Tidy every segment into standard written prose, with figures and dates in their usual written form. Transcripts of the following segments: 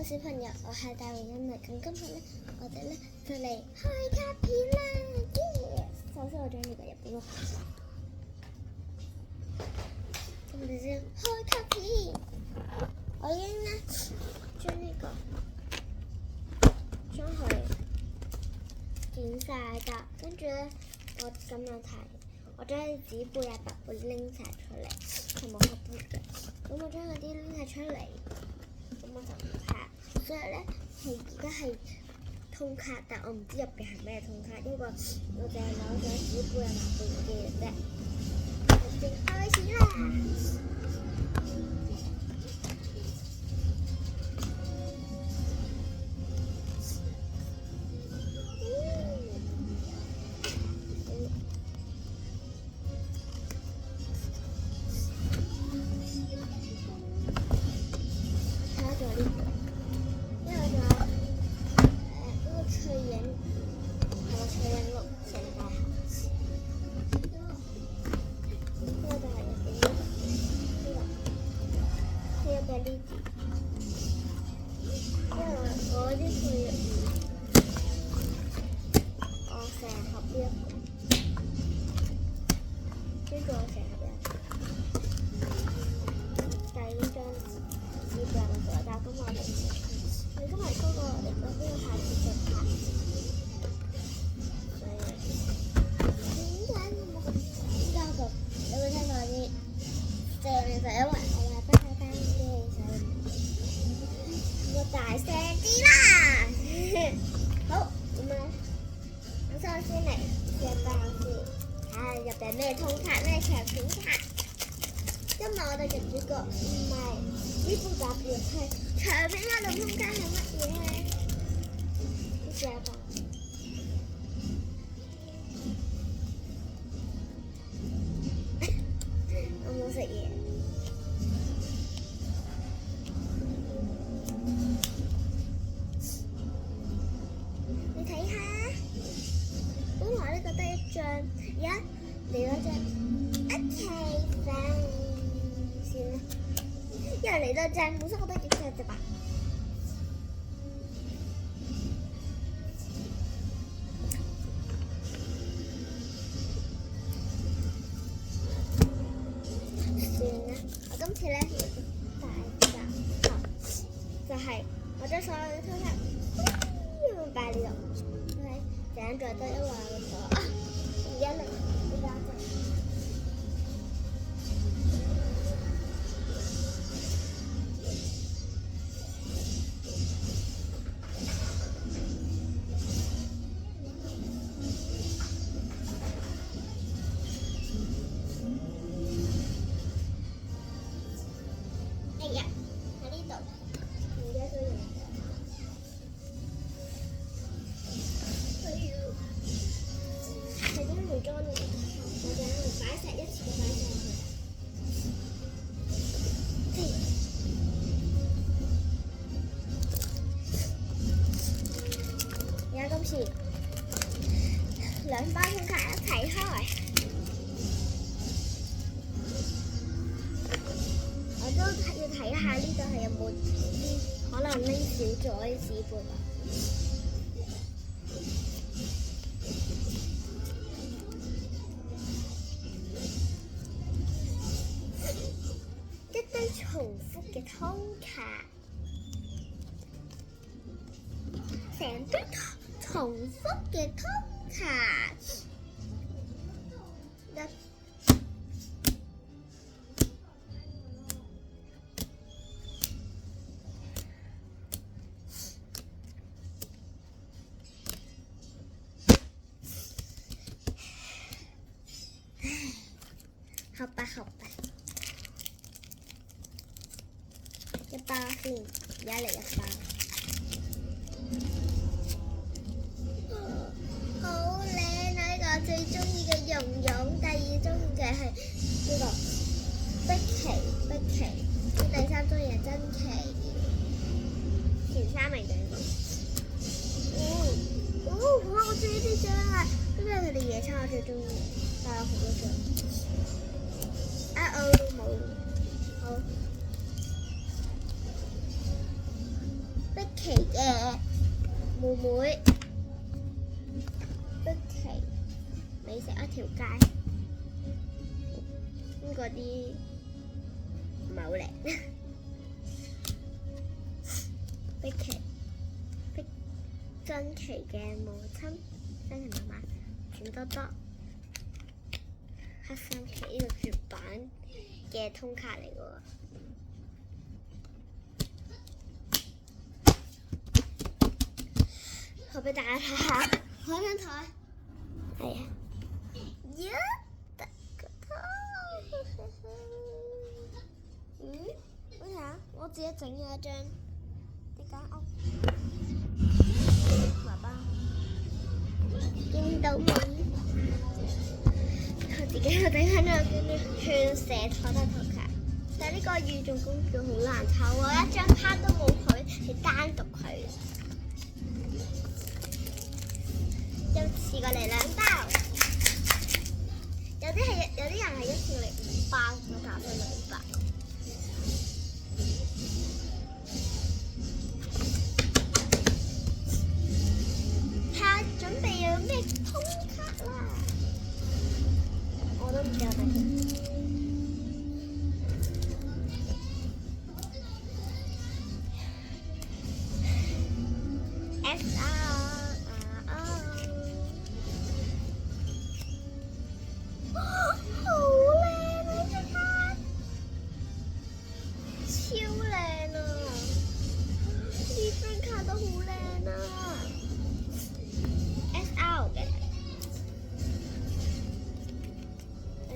小朋友，我係大榮欣嚟。咁今日咧，我哋咧就嚟開卡片啦！首先我將呢個入邊咯，咁我哋先開卡片。我已經咧將呢個將佢剪晒㗎，跟住咧我咁樣睇，我將啲紙背啊、白背拎晒出嚟，係冇黑背嘅。咁我將嗰啲拎晒出嚟，咁我就唔怕。所以咧係而家係通卡，但我唔知入邊係咩通卡，因為我淨係攞咗紙背啊、白背嘅啫。我哋開始啦！大聲啲啦！好，咁啊，我首先嚟隻包先，睇下入邊咩通卡咩長片卡。今日我哋嘅主角唔係呢部雜誌，係長片卡同通卡係乜嘢咧？呢隻吧，我冇食嘢。而家嚟咗隻一齊飯先啦，又嚟到隻本身我都幾隻啫吧。算啦，我今次咧大集合，就係我將所有嘅通卡擺呢度，係這樣做得一環咗啊！而家嚟呢家隻，哎呀，喺呢度，而家都用。擺石一次就擺上去。而家今次兩包通卡一齊開，我都要睇下呢度係有冇啲可能拎少咗啲紙背吧。重複嘅通卡，成堆重複嘅通卡，好吧，好吧。一包先，而家嚟一包。好靚啊！呢個最中意嘅蓉蓉，第二中意嘅係呢個碧琪，第三中意係珍奇，前三名就呢個。我最中意呢張啊！呢個係佢哋野餐我最中意，但有好多張。冇，好。奇嘅妹妹，碧奇美食一條街，咁嗰啲唔係好靚。碧奇珍奇嘅母親，珍奇媽媽，錢多多，黑心奇呢個絕版嘅通卡嚟喎。我俾大家睇下，開張台，係啊，一得個頭。我睇下，我自己整咗一張呢間屋。爸爸見到冇？我自己又整翻咗串蛇台嘅圖卡，但係呢個與眾公主好難抽喎，一張卡都冇佢，係單獨佢。又試過嚟2包，有啲人係一次嚟5包，我打咗2包。睇下準備有咩通卡啦，我都唔知有咩。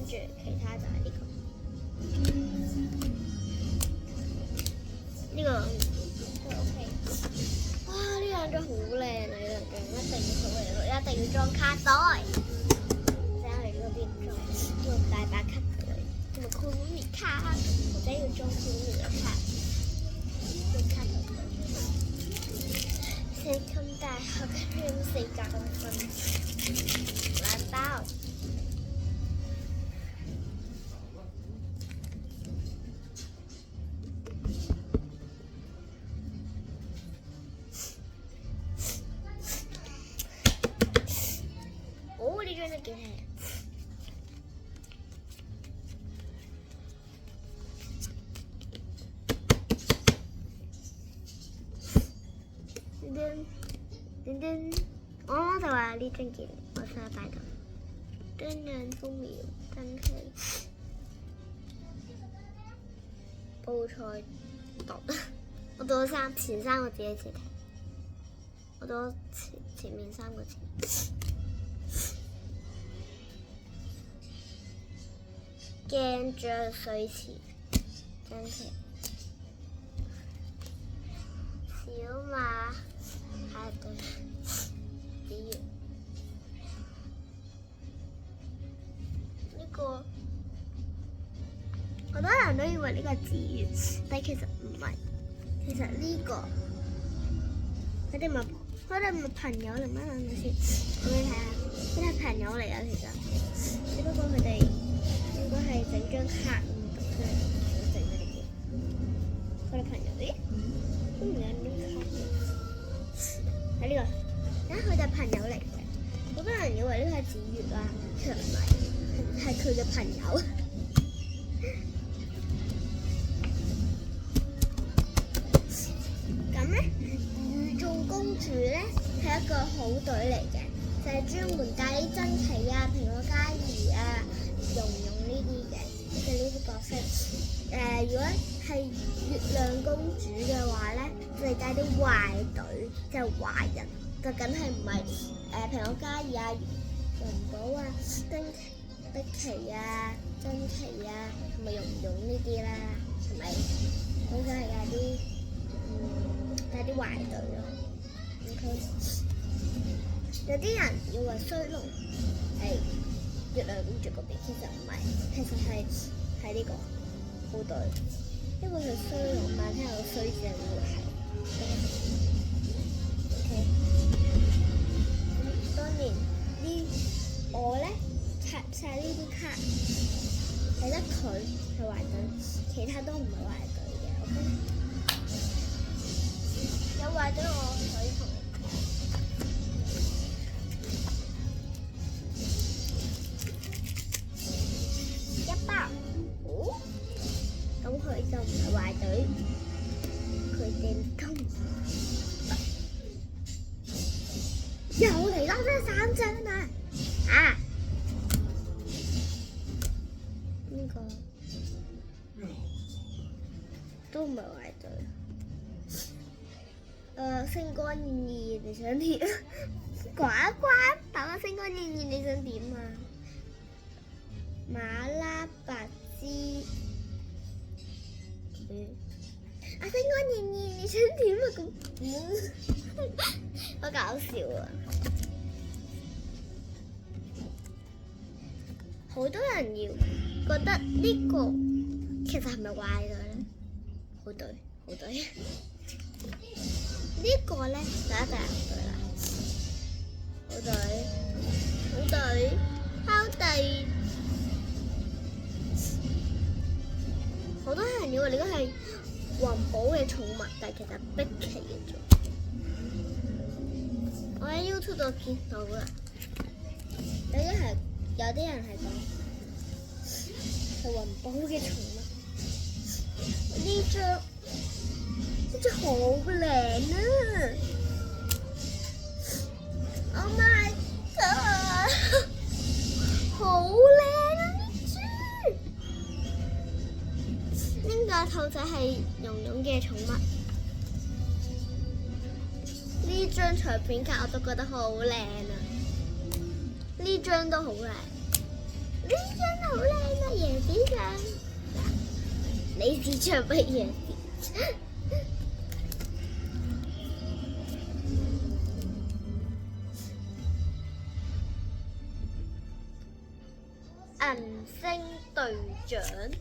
其他就係呢個 OK。哇！呢兩張好靚啊！呢兩張一定要送嚟咯，一定要裝卡袋。睇下佢嗰邊裝大把卡袋，同埋酷米卡，或者要裝酷米嘅卡。用卡袋。社區大學嘅4格咁分，2包。呢張都幾靚，我啱啱就話呢張件我想擺度，端陽風苗真係菠菜讀，我讀咗前3個字一次睇，我讀咗前面3個字。鏡像水池，真奇。小馬係對子魚，呢個好多人都以為呢個係子魚，但其實唔係。其實呢個佢哋咪朋友嚟咩？等陣先，我俾你睇下，呢啲係朋友嚟㗎，其實只不過佢哋應該係整張卡咁讀出嚟，想整嗰啲嘢。佢哋朋友，咦？都唔有張卡嘅。喺呢個，佢哋朋友嚟嘅。好多人以為呢個係子月啦，其實唔係，係佢嘅朋友。咁咧，與眾公主咧係一個好隊嚟嘅，就係專門帶啲珍奇啊、蘋果嘉儀啊、蓉蓉呢啲嘅，即係呢啲角色。如果係月亮公主嘅話咧，就係帶啲壞隊，即係壞人，就梗係唔係蘋果嘉儀啊、元寶啊、碧琪啊、珍奇啊同埋蓉蓉呢啲啦，係咪？好想係帶啲壞隊咯。OK， 有啲人以為衰龍係月亮公主嗰邊，其實唔係，其實係呢個好隊，因為佢衰龍嘛，聽有衰字會係。OK， 當然我咧拆晒呢啲卡，係得佢係壞隊，其他都唔係壞隊嘅。OK。有壞壞咗我水桶。一包，哦，咁佢就唔係壞隊，佢正宗。又嚟啦！真係3張啊！啊！呢個都唔係壞隊。星光熠熠，你想點？呱呱，打個星光熠熠，你想點啊？馬拉白芝，星光熠熠，你想點啊？咁，好搞笑啊！好多人要覺得呢個其實係咪壞咗咧？好對，好對。呢個咧就一定係好對啦，好對，好對，好對。好多人以為呢個係環保嘅寵物，但係其實係碧琪嘅啫。我喺 YouTube 度見到啦，有啲人係講係環保嘅寵物。呢張好靚啊 ！Oh my god， 好靚啊！呢個兔仔係蓉蓉嘅寵物。呢張隨便卡我都覺得好靚啊！呢張都好靚，呢張好靚啊！椰子醬，你指著乜嘢？銀星隊長，呢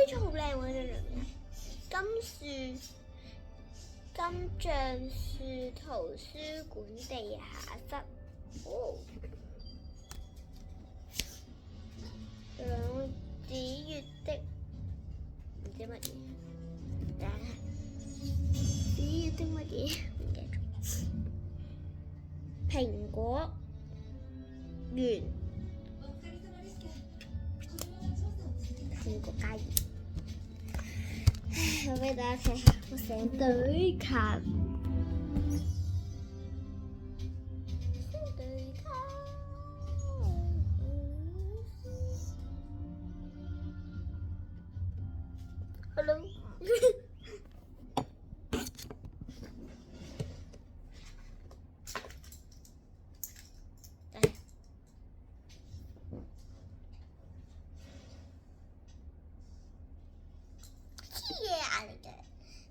張好靚喎！呢張金橡樹圖書館地下室，兩子月的唔知乜嘢，子月的乜嘢唔記得咗。蘋果園，蘋果嘉怡。我俾大家睇下我成隊卡，Hello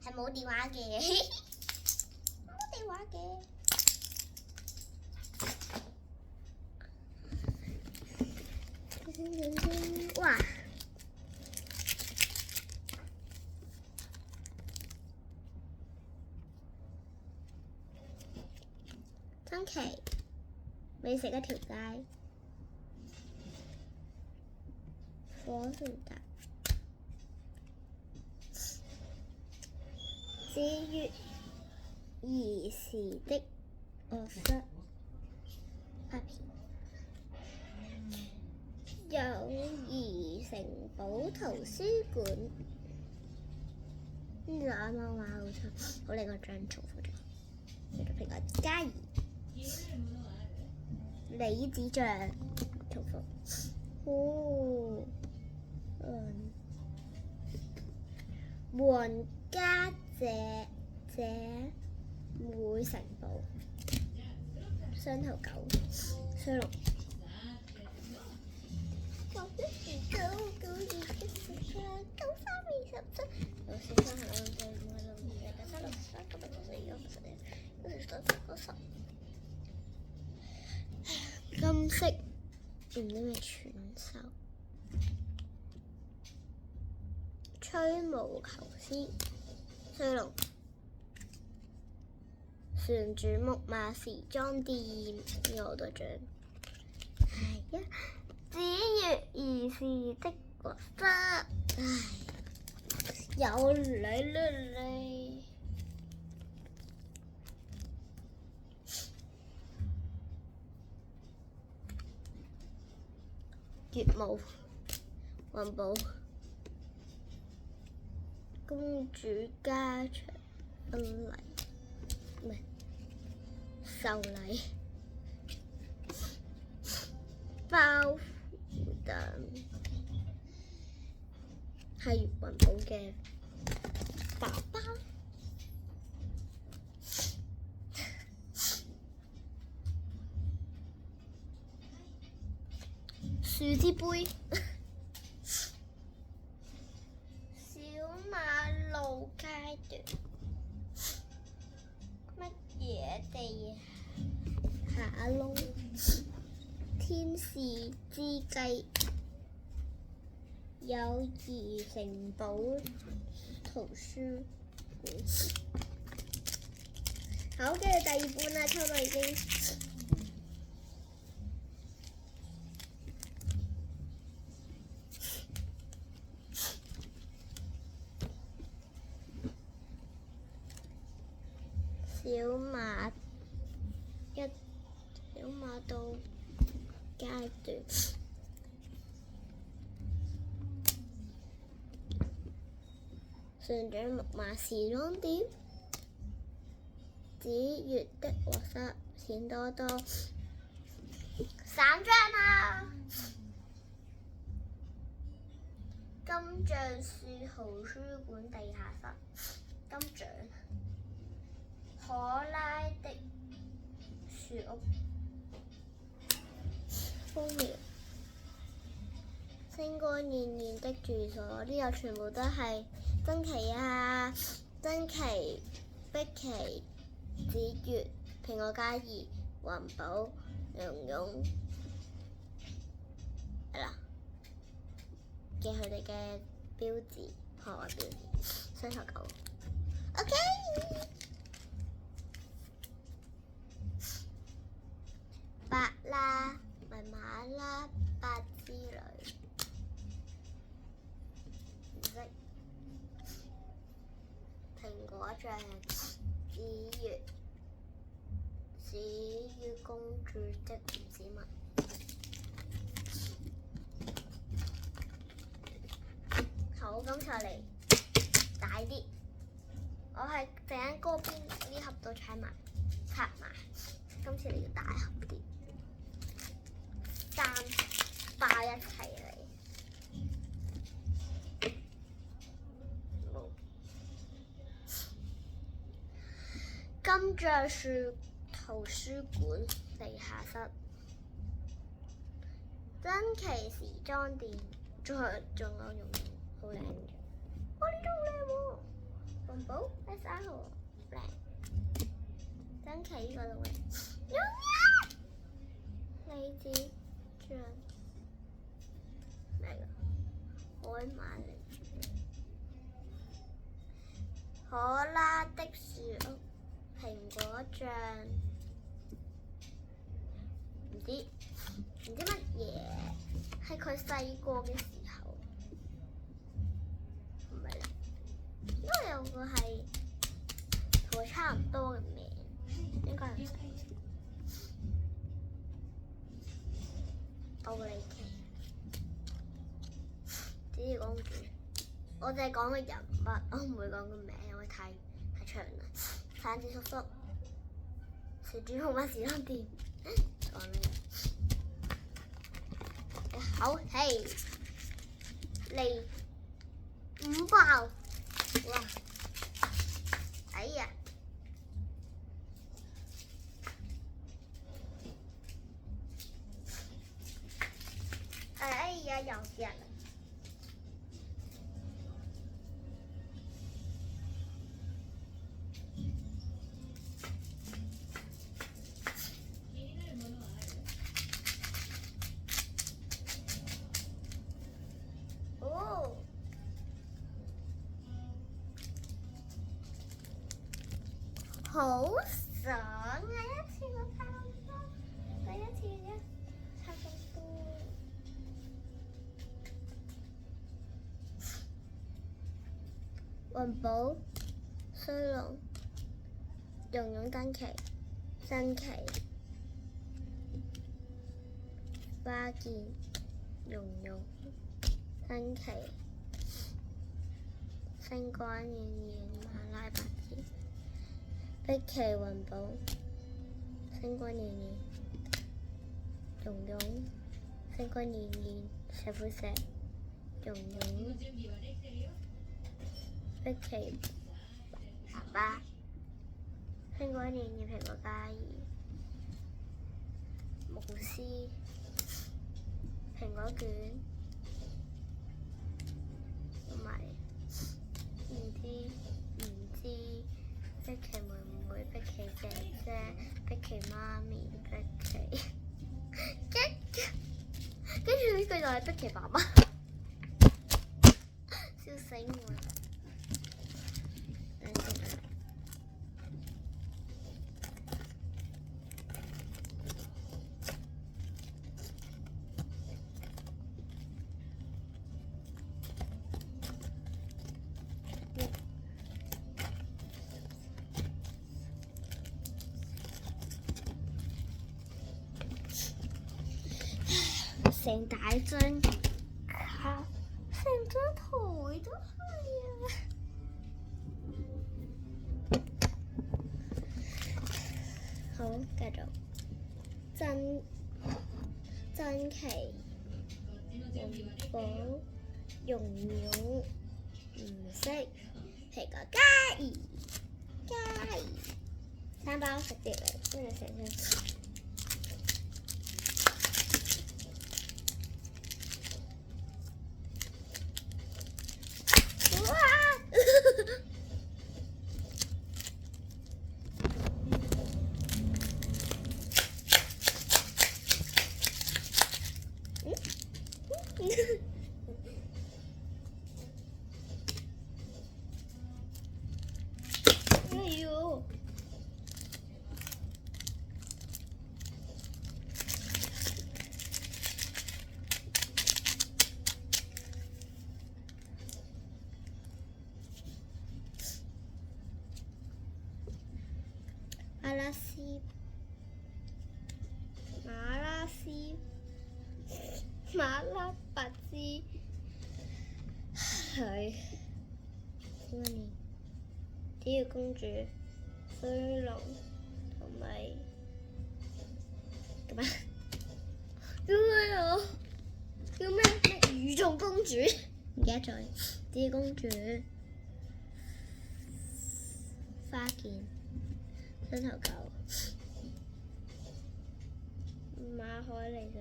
係冇電話嘅，冇電話嘅。哇！新奇美食一條街，火船搭。至於兒時的臥室，友誼城堡圖書館，呢度啱啱話好錯，好靚個張重複咗。呢度蘋果嘉怡，李子醬重複。皇家姐妹城堡，雙頭狗，雙龍。金色唔知咩傳授，吹毛求疵，衰龍，旋轉木馬時裝店，我都獎。係啊，子月兒時的臥室，唉。有你，月舞、環保、公主家長婚禮，唔係壽禮，包魚蛋，係環保嘅爸爸，樹枝杯。小馬路階段，乜嘢地下窿？天使之雞，友誼城堡圖書館。好嘅，第二本啦，抽到已經。小馬到階段，船長木馬時裝店，紫月的臥室，錢多多，3張啦！金橡樹圖書館地下室，金橡，可拉的樹屋，蜂苗，星光燦爛的住所，呢個全部都係珍奇啊！珍奇、碧琪、紫月、蘋果嘉怡、環保、蓉蓉，係啦嘅佢哋嘅標誌，學外標誌，雙頭狗。OK。白啦，咪馬啦，白之類，唔識。蘋果醬，紫月公主的唔知乜。好，今次嚟大啲，我係成間嗰邊呢盒都拆埋，今次嚟要大盒啲。3包一齊嚟，金橡樹圖書館地下室，珍奇時裝店，仲有用好靚嘅，呢度好靚喎，環保，S3號靚，珍奇呢個都靚，李子醬咩㗎？海馬嚟，可拉的樹屋，蘋果醬，唔知乜嘢，係佢細個嘅時候，唔係啦，因為有個係同佢差唔多嘅名，應該係奧利奇。紫月公主，我淨係講個人物，我唔會講個名，因為太長啦。橙子叔叔，小豬紅馬時裝店，講咩？好，嘿，嚟5包，哇！哎呀，又跌啦！好爽啊！一次過拆咁多，第一次拆咁多。雲寶、衰龍、蓉蓉、登奇、新奇、花健、蓉蓉、新奇、星光燦燦、馬拉白子、碧琪、雲寶、星光燦燦、蓉蓉、星光燦燦、石虎石、蓉蓉、碧琪、爸爸、星光燦燦、蘋果嘉怡、牧師、蘋果卷，同埋唔知碧琪妹妹、碧琪姐姐、碧琪媽咪、碧琪，跟住呢句就係碧琪爸爸，笑死我啦！成大張卡，成張台都係啊！好，繼續。珍奇、雲寶、蓉蓉、唔識、蘋果嘉怡、3包食碟嚟，跟住成張。哎呦！馬拉斯、馬拉白芝，係點解呢？紫月公主、衰龍同埋咁啊？叫咩啊？叫咩？與眾公主，唔記得咗。紫月公主、花健、新頭狗、馬海嚟嘅。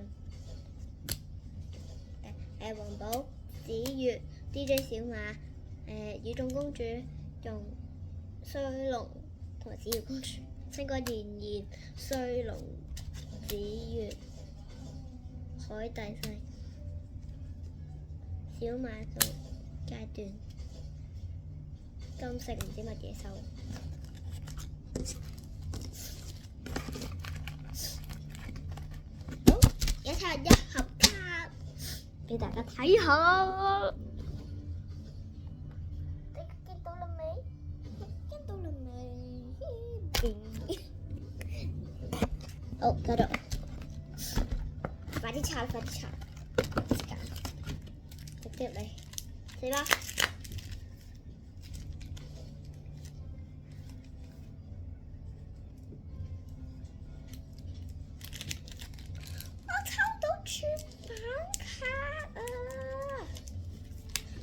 雲寶、紫月、DJ 小馬、與眾公主、衰龍同埋紫月公主，星光燦燦、衰龍、紫月、海底世、小馬到階段、金色唔知乜嘢獸。好，一盒卡俾大家睇下。你見到啦未？見到啦未？好，繼續。快啲拆，快啲拆。直接嚟，4包。我抽到出版卡啊！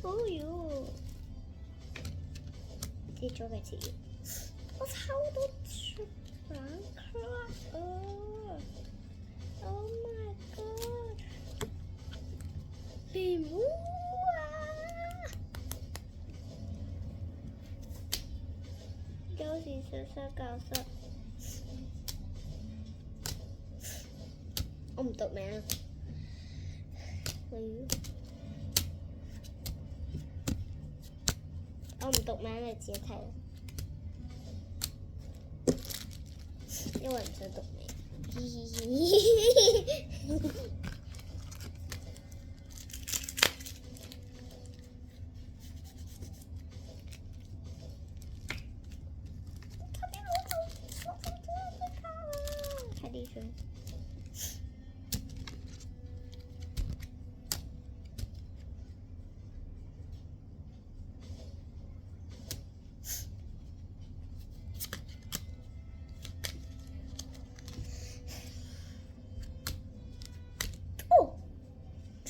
哦喲，跌咗嘅字，我抽到出版卡啊！ Oh my god！ 禮物啊！有時實實教室，我唔讀名。我唔讀名，你自己睇。因為唔想讀名。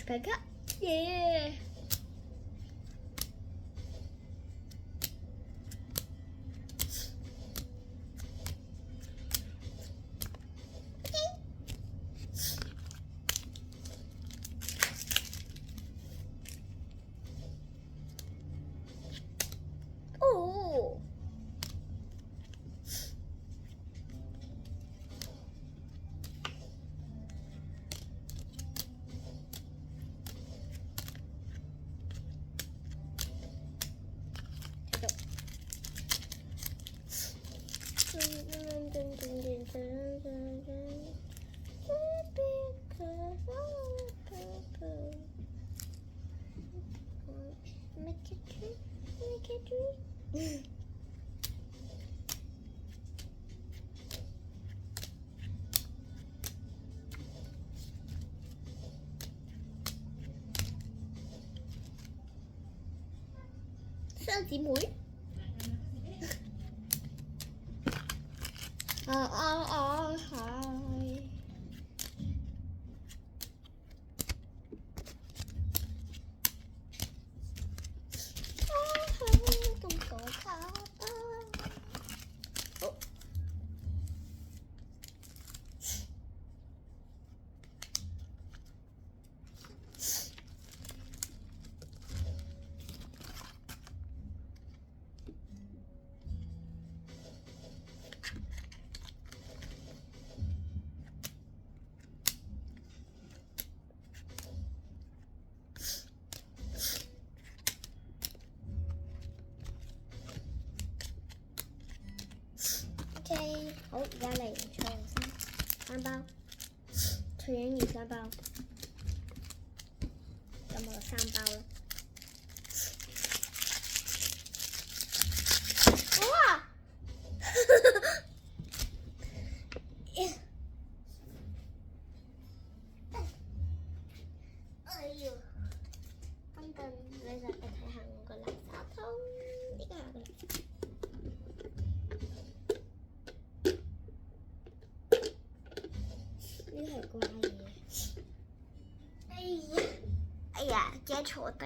牌卡，耶！哦。雙姊妹。係。OK， 好，而家嚟菜三包，脆影魚3包，咁我就3包啦。哇！哎呀，等陣你就睇下我個垃圾桶，呢個係個垃圾。呢係怪嘢。哎呀，驚坐低。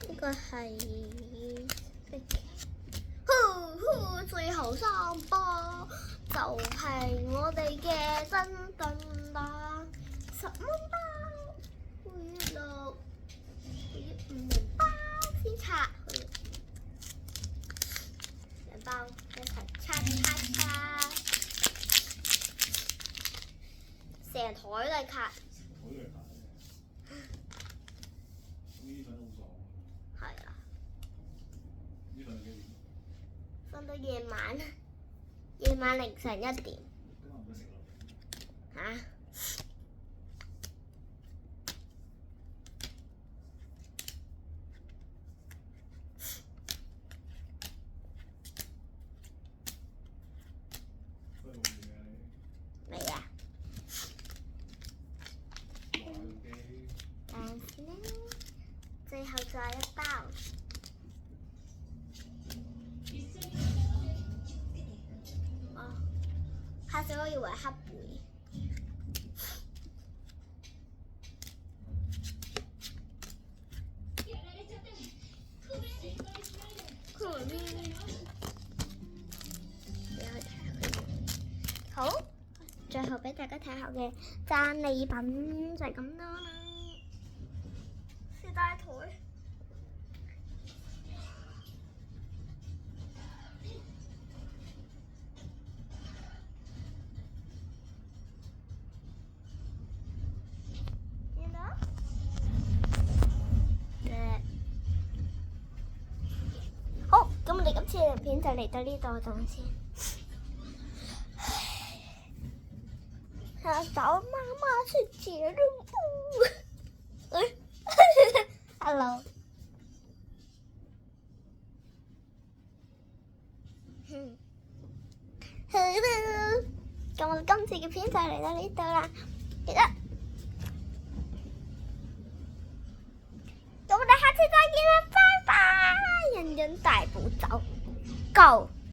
呢個係最後3包就係我哋嘅真燉蛋，10蚊包，每月6，每月5包先拆去，2包一齊拆，成台都係卡。係啊。瞓到夜晚凌晨1點。嚇？未啊？但是呢，最後再1包。嚇死我以為黑背。好，最後俾大家睇下嘅讚利品就係咁多啦。是大台。片就嚟到呢度，等先。要找媽媽去接任務。Hello。好啦，咁我哋今次嘅片就嚟到呢度啦。記得，咁我哋下次再見啦，拜拜！人人大步走，Go！